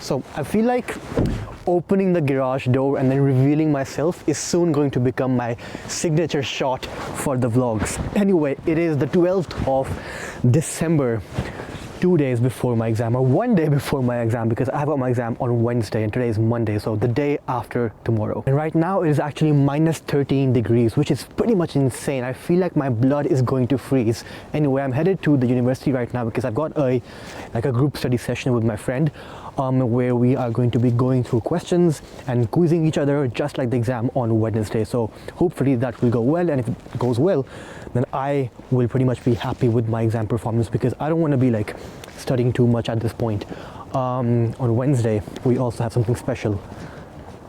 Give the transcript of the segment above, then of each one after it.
So I feel like opening the garage door and then revealing myself is soon going to become my signature shot for the vlogs. Anyway, it is the 12th of December, 2 days before my exam, or 1 day before my exam, because I have got my exam on Wednesday and today is Monday, so the day after tomorrow. And right now it is actually minus 13 degrees, which is pretty much insane. I feel like my blood is going to freeze. Anyway, I'm headed to the university right now because I've got a group study session with my friend, where we are going to be going through questions and quizzing each other just like the exam on Wednesday. So hopefully that will go well, and if it goes well, then I will pretty much be happy with my exam performance, because I don't want to be like studying too much at this point. On Wednesday we also have something special,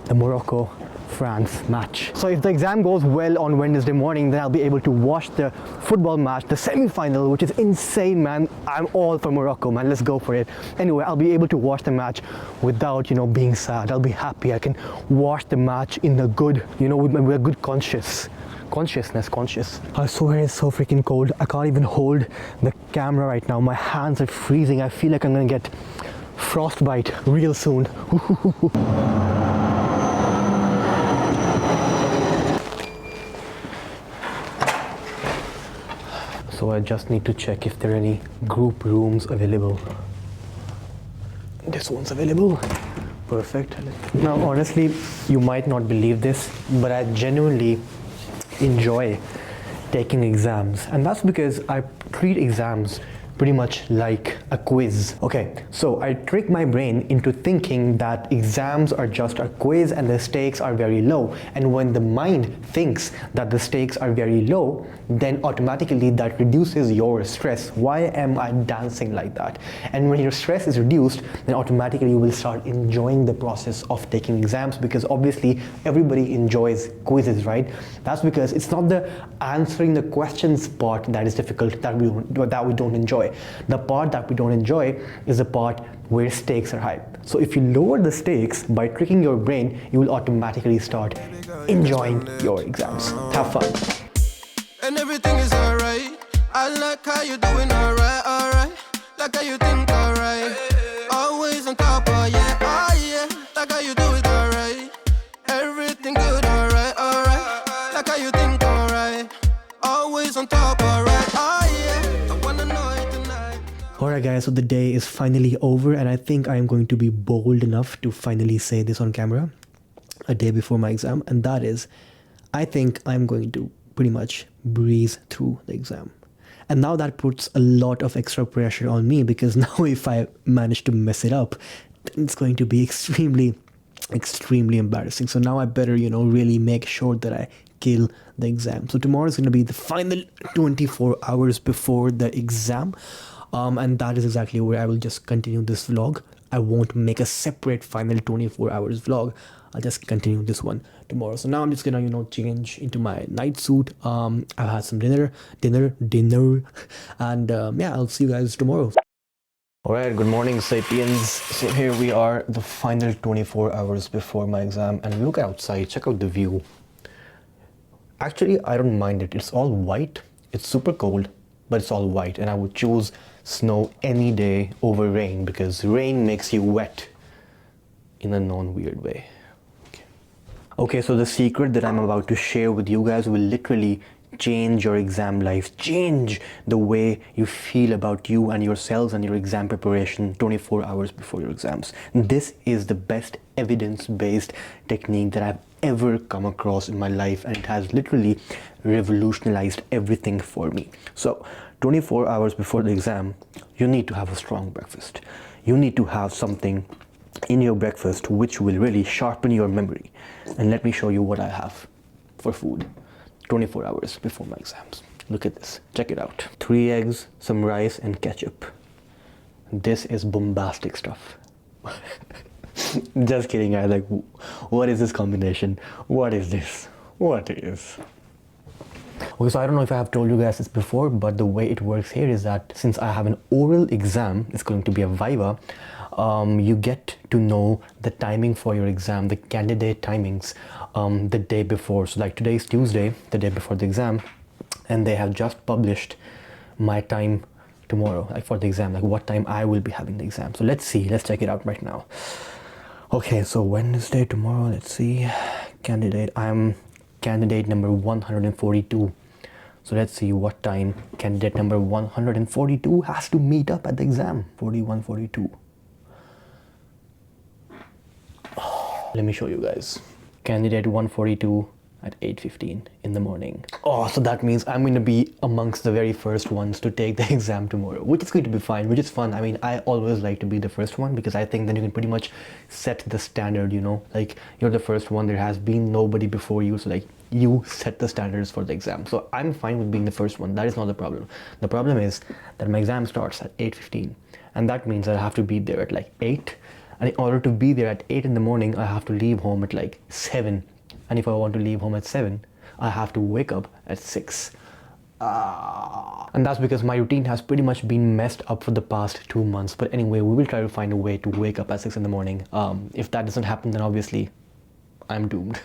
the Morocco-France match. So if the exam goes well on Wednesday morning, then I'll be able to watch the football match, the semi-final, which is insane, man. I'm all for Morocco, man. Let's go for it. Anyway, I'll be able to watch the match without, being sad. I'll be happy. I can watch the match in a good, with a good conscious. I swear it's so freaking cold. I can't even hold the camera right now. My hands are freezing. I feel like I'm gonna get frostbite real soon. So I just need to check if there are any group rooms available. This one's available. Perfect. Now honestly, you might not believe this, but I genuinely enjoy taking exams, and that's because I treat exams pretty much like a quiz. Okay, so I trick my brain into thinking that exams are just a quiz and the stakes are very low, and when the mind thinks that the stakes are very low, then automatically that reduces your stress. Why am I dancing like that? And when your stress is reduced, then automatically you will start enjoying the process of taking exams, because obviously everybody enjoys quizzes, right? That's because it's not the answering the questions part that is difficult, that we don't enjoy. The part that we don't enjoy is the part where stakes are high. So if you lower the stakes by tricking your brain, you will automatically start enjoying your exams. Have fun. And everything is alright. I like how you doing, alright. Like how you think, alright. Always on top, oh yeah. Like how you do it, alright. Everything good, alright. Like how you think, alright. Always on top, alright, yeah. I wanna know it tonight. Alright guys, so the day is finally over, and I think I am going to be bold enough to finally say this on camera a day before my exam, and that is, I think I'm going to pretty much breeze through the exam. And now that puts a lot of extra pressure on me, because now if I manage to mess it up, then it's going to be extremely embarrassing. So now I better, really make sure that I kill the exam. So tomorrow is going to be the final 24 hours before the exam. And that is exactly where I will just continue this vlog. I won't make a separate final 24 hours vlog. I'll just continue this one tomorrow. So now I'm just gonna, change into my night suit. I've had some dinner, and yeah, I'll see you guys tomorrow. Alright, good morning, sapiens. So here we are, the final 24 hours before my exam, and look outside, check out the view. Actually, I don't mind it. It's all white. It's super cold, but it's all white, and I would choose snow any day over rain, because rain makes you wet in a non-weird way. Okay, so the secret that I'm about to share with you guys will literally change your exam life, change the way you feel about you and yourselves and your exam preparation 24 hours before your exams. This is the best evidence-based technique that I've ever come across in my life, and it has literally revolutionized everything for me. So 24 hours before the exam, you need to have a strong breakfast. You need to have something in your breakfast which will really sharpen your memory. And let me show you what I have for food 24 hours before my exams. Look at this, check it out. 3 eggs, some rice and ketchup. This is bombastic stuff. Just kidding, guys. Like, what is this combination? What is this? What is? Okay, so I don't know if I have told you guys this before, but the way it works here is that since I have an oral exam, it's going to be a viva, you get to know the timing for your exam, the candidate timings, the day before. So like today is Tuesday, the day before the exam, and they have just published my time tomorrow, like for the exam, like what time I will be having the exam. So let's see, let's check it out right now. Okay, so Wednesday tomorrow, let's see, candidate, I'm candidate number 142. So let's see what time candidate number 142 has to meet up at the exam. 4142. Let me show you guys. Candidate 142 at 8:15 in the morning. Oh, so that means I'm going to be amongst the very first ones to take the exam tomorrow, which is going to be fine, which is fun. I mean, I always like to be the first one because I think then you can pretty much set the standard, you know, like you're the first one, there has been nobody before you, so like you set the standards for the exam. So I'm fine with being the first one. That is not the problem. The problem is that my exam starts at 8:15, and that means that I have to be there at like 8. And in order to be there at 8 in the morning, I have to leave home at like 7. And if I want to leave home at 7, I have to wake up at 6. And that's because my routine has pretty much been messed up for the past 2 months. But anyway, we will try to find a way to wake up at 6 in the morning. If that doesn't happen, then obviously I'm doomed.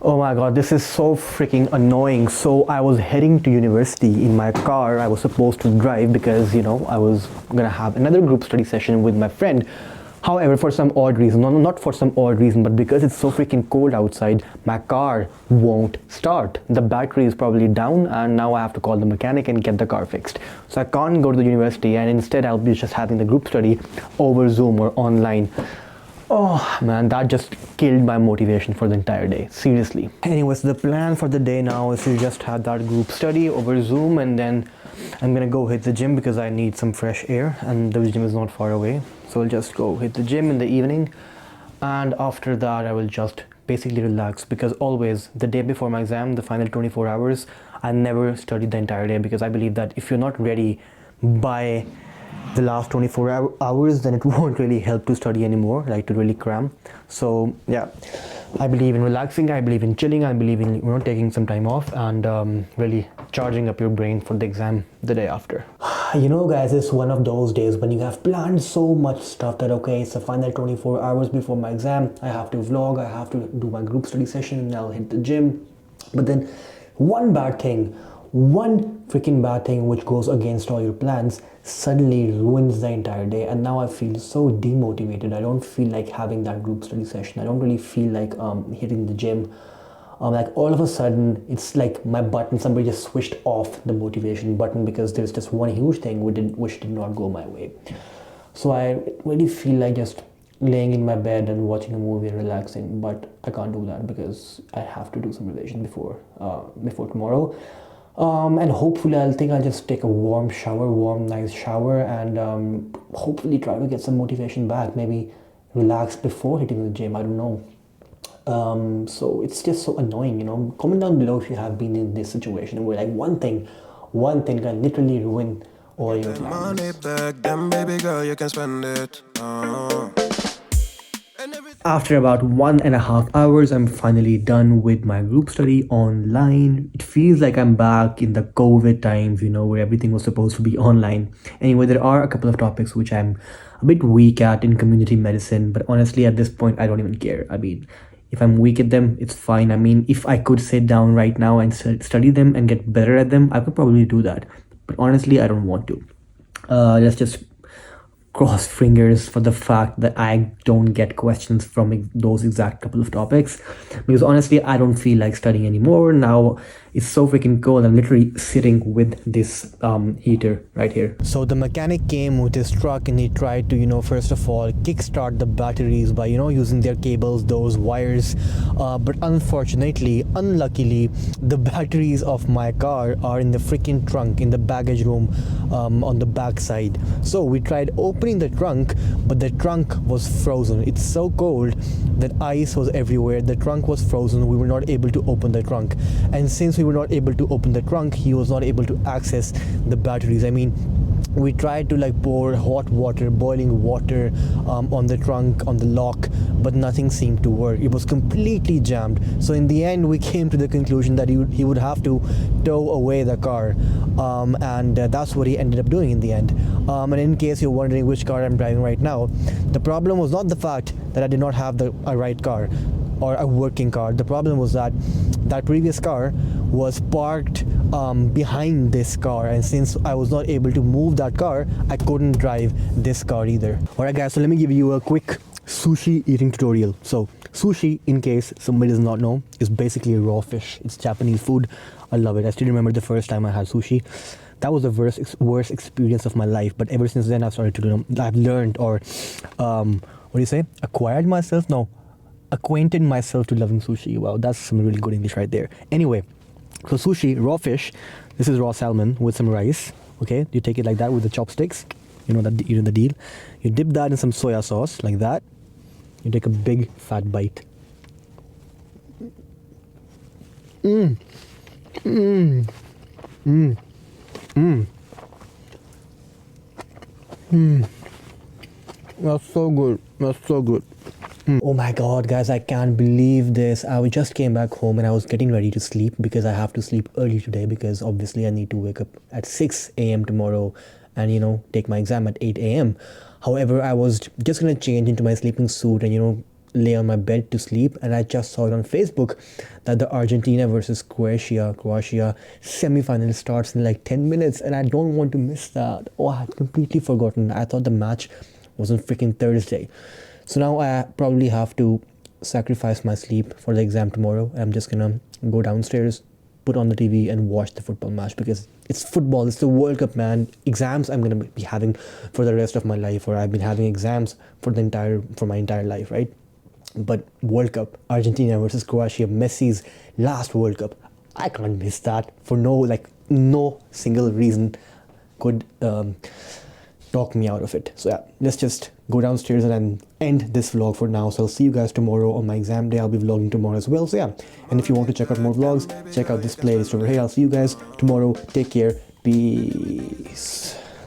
Oh my god, this is so freaking annoying. So I was heading to university in my car. I was supposed to drive because, you know, I was gonna have another group study session with my friend. However, for some odd reason, no, not for some odd reason, but because it's so freaking cold outside, my car won't start. The battery is probably down, and now I have to call the mechanic and get the car fixed. So I can't go to the university, and instead I'll be just having the group study over Zoom or online. Oh man, that just killed my motivation for the entire day, seriously. Anyways, the plan for the day now is to just have that group study over Zoom, and then I'm gonna go hit the gym because I need some fresh air, and the gym is not far away. So I'll just go hit the gym in the evening, and after that I will just basically relax, because always the day before my exam, the final 24 hours, I never studied the entire day, because I believe that if you're not ready by the last 24 hours, then it won't really help to study anymore, like to really cram. So yeah, I believe in relaxing, I believe in chilling, I believe in, you know, taking some time off and really charging up your brain for the exam the day after. You know guys, it's one of those days when you have planned so much stuff that okay, it's the final 24 hours before my exam, I have to vlog, I have to do my group study session, and I'll hit the gym. But then one freaking bad thing which goes against all your plans suddenly ruins the entire day, and now I feel so demotivated. I don't feel like having that group study session. I don't really feel like hitting the gym. Like all of a sudden it's like my button, somebody just switched off the motivation button because there's just one huge thing which did not go my way. So I really feel like just laying in my bed and watching a movie and relaxing, but I can't do that because I have to do some revision before tomorrow. And hopefully I'll just take a nice shower, and hopefully try to get some motivation back, maybe relax before hitting the gym, I don't know. So it's just so annoying, you know. Comment down below if you have been in this situation where like one thing can literally ruin all your plans. Money back, then baby girl, you can spend it. After about 1.5 hours, I'm finally done with my group study online. It feels like I'm back in the COVID times, you know, where everything was supposed to be online. Anyway, there are a couple of topics which I'm a bit weak at in community medicine, but honestly at this point I don't even care. I mean, if I'm weak at them, it's fine. I mean, if I could sit down right now and study them and get better at them, I could probably do that. But honestly, I don't want to. Let's just cross fingers for the fact that I don't get questions from those exact couple of topics, because honestly I don't feel like studying anymore. Now it's so freaking cold. I'm literally sitting with this heater right here. So the mechanic came with his truck and he tried to, you know, first of all kickstart the batteries by, you know, using their cables, those wires, but unluckily the batteries of my car are in the freaking trunk, in the baggage room, on the back side. So we tried opening the trunk, but the trunk was frozen. It's so cold that ice was everywhere. The trunk was frozen. We were not able to open the trunk, and since we were not able to open the trunk, he was not able to access the batteries. I mean, we tried to like pour hot water, boiling water on the trunk, on the lock, but nothing seemed to work. It was completely jammed. So in the end we came to the conclusion that he would have to tow away the car, and that's what he ended up doing in the end. And in case you're wondering which car I'm driving right now, the problem was not the fact that I did not have a right car. or a working car. The problem was that that previous car was parked behind this car, and since I was not able to move that car, I couldn't drive this car either. Alright guys, so let me give you a quick sushi eating tutorial. So sushi, in case somebody does not know, is basically raw fish. It's Japanese food. I love it. I still remember the first time I had sushi. That was the worst experience of my life, but ever since then I've started to I've learned, or what do you say, acquired myself, no, acquainted myself to loving sushi. Wow, that's some really good English right there. Anyway, so sushi, raw fish, this is raw salmon with some rice. Okay, you take it like that with the chopsticks, you know the deal. You dip that in some soya sauce like that. You take a big fat bite. Mmm. Mmm. Mmm. Mmm. Mmm. That's so good. That's so good. Oh my god, guys, I can't believe this. I just came back home and I was getting ready to sleep because I have to sleep early today, because obviously I need to wake up at 6 a.m. tomorrow and, you know, take my exam at 8 a.m. However, I was just gonna change into my sleeping suit and, you know, lay on my bed to sleep, and I just saw it on Facebook that the Argentina versus Croatia semi-final starts in like 10 minutes, and I don't want to miss that. Oh, I had completely forgotten. I thought the match was on freaking Thursday. So now I probably have to sacrifice my sleep for the exam tomorrow. I'm just gonna go downstairs, put on the TV and watch the football match, because it's football, it's the World Cup, man. Exams I'm gonna be having for the rest of my life, or I've been having exams for my entire life, right? But World Cup, Argentina versus Croatia, Messi's last World Cup, I can't miss that for no single reason could talk me out of it. So yeah, let's just go downstairs and then end this vlog for now. So I'll see you guys tomorrow on my exam day. I'll be vlogging tomorrow as well. So yeah, and if you want to check out more vlogs, check out this playlist over here. I'll see you guys tomorrow. Take care. Peace.